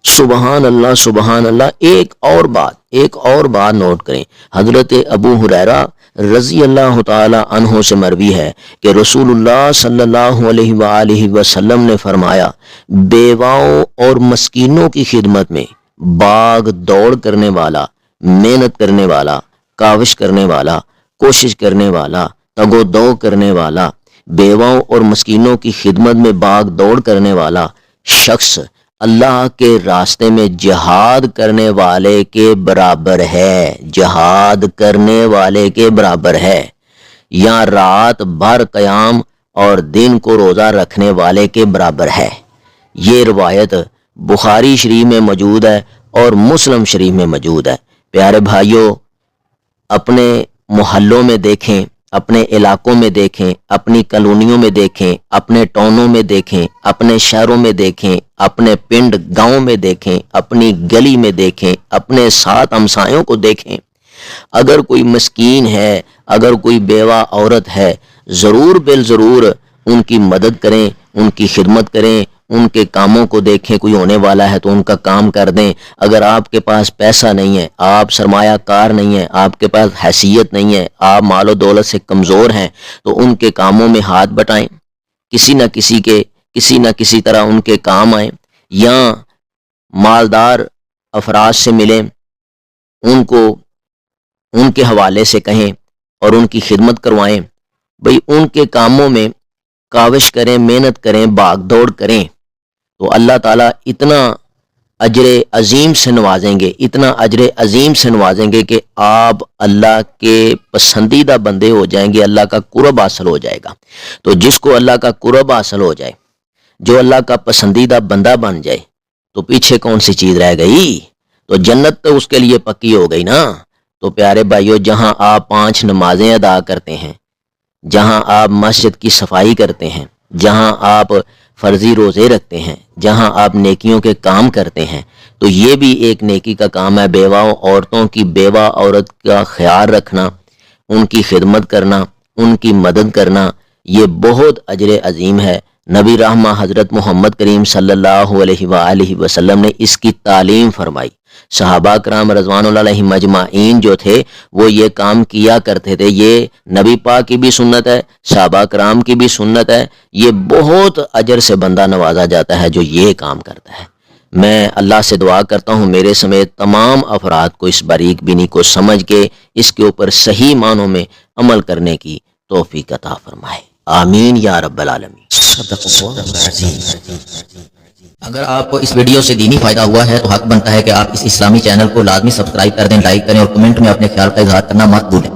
सुबहान अल्लाह। एक और बात नोट करें। हजरत अबू हुरैरा रजी अल्लाह ताला अन्हो से मरवी है कि रसूलुल्लाह सल्लल्लाहु अलैहि वसल्लम ने फरमाया, बेवाओं और मस्कीनों की खिदमत में भाग दौड़ करने वाला, मेहनत करने वाला, काविश करने वाला, कोशिश करने वाला, तगोदो करने वाला, बेवाओं और मस्कीनों की खिदमत में भाग दौड़ करने वाला शख्स अल्लाह के रास्ते में जिहाद करने वाले के बराबर है, जिहाद करने वाले के बराबर है, या रात भर क़याम और दिन को रोज़ा रखने वाले के बराबर है। ये रिवायत बुखारी शरीफ में मौजूद है और मुस्लिम शरीफ में मौजूद है। प्यारे भाइयों, अपने मोहल्लों में देखें, अपने इलाकों में देखें, अपनी कॉलोनियों में देखें, अपने टाउनों में देखें, अपने शहरों में देखें, अपने पिंड गांव में देखें, अपनी गली में देखें, अपने साथ हमसायों को देखें। अगर कोई मस्कीन है, अगर कोई बेवा औरत है, ज़रूर बिल ज़रूर उनकी मदद करें, उनकी खिदमत करें, उनके कामों को देखें। कोई होने वाला है तो उनका काम कर दें। अगर आपके पास पैसा नहीं है, आप सरमायाकार नहीं है, आपके पास हैसियत नहीं है, आप मालो दौलत से कमज़ोर हैं, तो उनके कामों में हाथ बटाएं, किसी न किसी तरह उनके काम आए, या मालदार अफराद से मिलें, उनको उनके हवाले से कहें और उनकी खिदमत करवाएं। भाई उनके कामों में काविश करें, मेहनत करें, भाग दौड़ करें, तो अल्लाह ताला इतना अजर अजीम से नवाजेंगे, इतना अजर अजीम से नवाजेंगे कि आप अल्लाह के पसंदीदा बंदे हो जाएंगे, अल्लाह का कुर्ब हासिल हो जाएगा। तो जिसको अल्लाह का कुर्ब हासिल हो जाए, जो अल्लाह का पसंदीदा बंदा बन जाए, तो पीछे कौन सी चीज़ रह गई? तो जन्नत तो उसके लिए पक्की हो गई ना। तो प्यारे भाइयों, जहां आप 5 नमाजें अदा करते हैं, जहां आप मस्जिद की सफाई करते हैं, जहां आप फर्जी रोज़े रखते हैं, जहां आप नेकियों के काम करते हैं, तो ये भी एक नेकी का काम है। बेवाओं औरतों की, बेवा औरत का ख्याल रखना, उनकी खिदमत करना, उनकी मदद करना, ये बहुत अजर अजीम है। नबी रहमा हज़रत मोहम्मद करीम सल्लल्लाहु अलैहि वसल्लम ने इसकी तालीम फरमाई। सहाबा कराम रज़वानुल्लाह अलैहिम अजमाइन जो थे वो ये काम किया करते थे। ये नबी पाक की भी सुन्नत है, सहाबा कराम की भी सुन्नत है। ये बहुत अजर से बंदा नवाजा जाता है जो ये काम करता है। मैं अल्लाह से दुआ करता हूँ मेरे समेत तमाम अफराद को इस बारीक बीनी को समझ के इसके ऊपर सही मानों में अमल करने की तौफीक अता फरमाए। आमीन या रब्बल आलमीन। अगर आपको इस वीडियो से दीनी फायदा हुआ है तो हक बनता है कि आप इस इस्लामी चैनल को लाजमी सब्सक्राइब कर दें, लाइक करें और कमेंट में अपने ख्याल का इजहार करना मत भूलें।